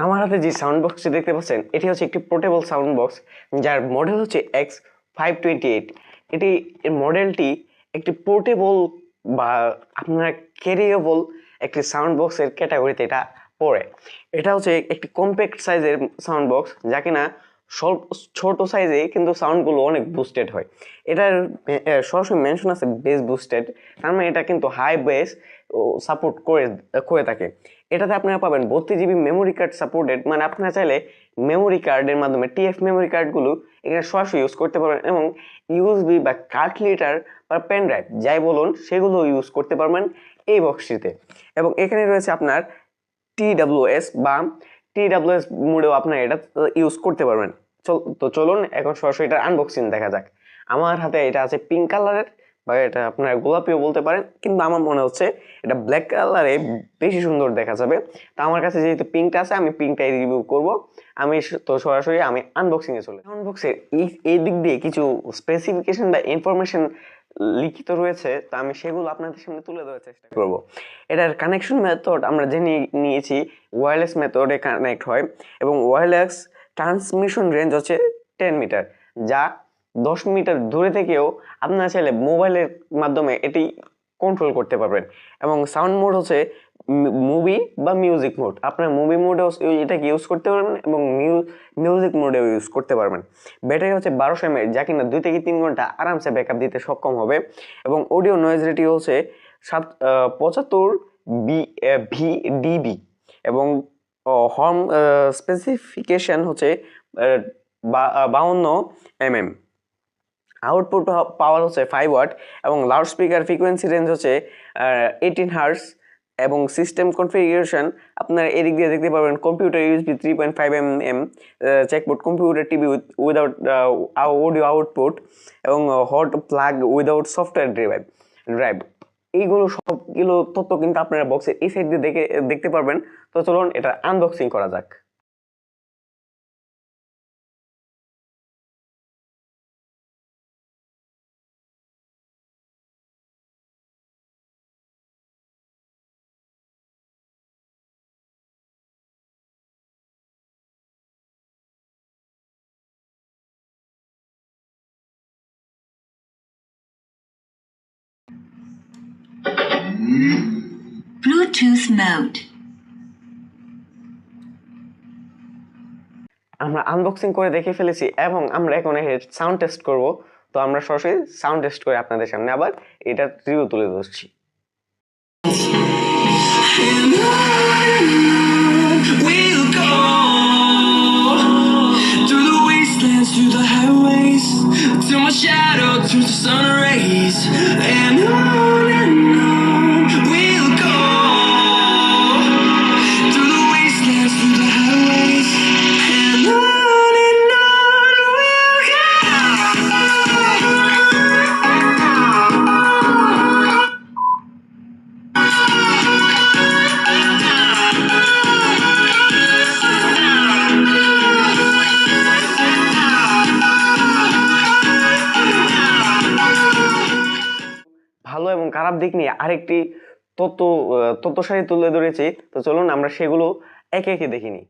আমার হাতে যে সাউন্ড বক্সটি দেখতে পাচ্ছেন এটি হচ্ছে একটি পোর্টেবল সাউন্ড বক্স, যার মডেল হচ্ছে X528। এটি এর মডেলটি একটি পোর্টেবল বা আপনার ক্যারিয়েবল একটি সাউন্ড বক্সের ক্যাটাগরিতে এটা পড়ে। এটা হচ্ছে একটি কম্প্যাক্ট সাইজের সাউন্ড বক্স, যা কিনা ছোট সাইজে কিন্তু সাউন্ডগুলো অনেক বুস্টেড হয়। এটার সরাসরি মেনশন আছে বেস বুস্টেড, তার মানে এটা কিন্তু হাই বেস সাপোর্ট করে থাকে। এটাতে আপনারা পাবেন 32 GB মেমোরি কার্ড সাপোর্টেড, মানে আপনারা চাইলে মেমোরি কার্ডের মাধ্যমে TF মেমোরি কার্ডগুলো এখানে সরাসরি ইউজ করতে পারবেন এবং USB বা কার্ড লিটার বা পেন ড্রাইভ যাই বলুন সেগুলো ইউজ করতে পারবেন এই বক্সটিতে। এবং এখানে রয়েছে আপনার TWS বা TWS মোডেও আপনারা এটা ইউজ করতে পারবেন। তো চলুন এখন সরাসরি এটার আনবক্সিং দেখা যাক। আমার হাতে এটা আছে পিঙ্ক কালারের, বা এটা আপনারা গোলাপিও বলতে পারেন, কিন্তু আমার মনে হচ্ছে এটা ব্ল্যাক কালারে বেশি সুন্দর দেখা যাবে। তো আমার কাছে যেহেতু পিঙ্কটা আছে, আমি পিঙ্কটাই রিভিউ করব। তো সরাসরি আমি আনবক্সিং এ চলে। আনবক্সের এই দিক দিয়ে কিছু স্পেসিফিকেশন বা ইনফরমেশন লিখিত রয়েছে, তো আমি সেগুলো আপনাদের সামনে তুলে ধরার চেষ্টা করব। এটার কানেকশন মেথড আমরা জেনে নিয়েছি, ওয়্যারলেস মেথডে কানেক্ট হয় এবং ওয়্যারলেস ট্রান্সমিশন রেঞ্জ হচ্ছে 10 মিটার, যা 10 মিটার দূরে থেকেও আপনারা চাইলে মোবাইলের মাধ্যমে এটি কন্ট্রোল করতে পারবেন। এবং সাউন্ড মোড হচ্ছে মুভি বা মিউজিক মোড, আপনার মুভি মোডেও এটাকে ইউজ করতে পারবেন এবং মিউজিক মোডেও ইউজ করতে পারবেন। ব্যাটারি হচ্ছে 1200 mAh, যা কিনা 2 থেকে 3 ঘন্টা আরামসে ব্যাকআপ দিতে সক্ষম হবে। এবং অডিও নয়েজ রেটিও হচ্ছে 75 VDB এবং হর্ন স্পেসিফিকেশন হচ্ছে 52 mm। আউটপুট পাওয়ার হচ্ছে 5 ওয়াট এবং লাউড স্পিকার ফ্রিকোয়েন্সি রেঞ্জ হচ্ছে 18 হার্টজ। এবং সিস্টেম কনফিগারেশন আপনারা এদিক দিয়ে দেখতে পাবেন computer USB 3.5 mm, checkboard computer TV without audio output এবং hot plug without software drive. এইগুলো সবগুলো তথ্য কিন্তু আপনারা বক্সের এই সাইড দিয়ে দেখতে পারবেন। তো চলুন এটা আনবক্সিং করা যাক। Bluetooth mode. আমরা আনবক্সিং করে দেখে ফেলেছি এবং আমরা এখন সাউন্ড টেস্ট করব। তো আমরা সরাসরি সাউন্ড টেস্ট করে আপনাদের সামনে আবার এটা রিভিউ তুলে ধরছি। We'll go through the wastelands, through the highways, till my shadow turns to sun rays, and on we'll go through the wastelands, through the highways, and on we'll go. ভালো এবং খারাপ দিক নিয়ে আরেকটি তথ্য সারি তুলে ধরেছি। তো চলুন আমরা সেগুলো একে একে দেখিনি।